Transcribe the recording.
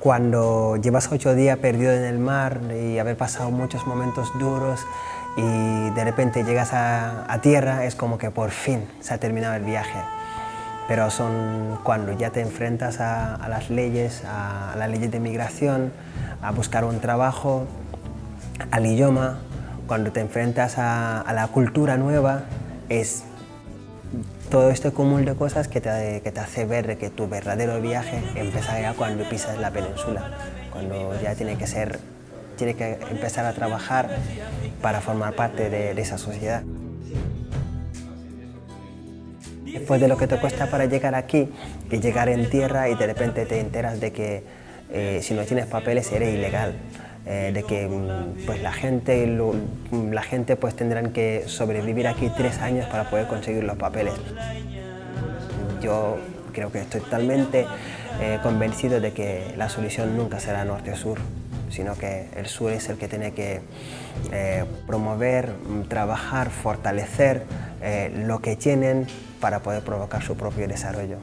Cuando llevas 8 días perdido en el mar y haber pasado muchos momentos duros y de repente llegas a tierra, es como que por fin se ha terminado el viaje. Pero son cuando ya te enfrentas a las leyes de migración, a buscar un trabajo, al idioma, cuando te enfrentas a la cultura nueva, es todo este cúmulo de cosas que te hace ver que tu verdadero viaje empieza ya cuando pisas la península, cuando ya tienes que empezar a trabajar para formar parte de esa sociedad. Después de lo que te cuesta para llegar aquí, y llegar en tierra y de repente te enteras de que si no tienes papeles eres ilegal, de que pues la gente pues tendrán que sobrevivir aquí 3 años para poder conseguir los papeles. Yo creo que estoy totalmente convencido de que la solución nunca será norte-sur, sino que el sur es el que tiene que promover, trabajar, fortalecer lo que tienen para poder provocar su propio desarrollo.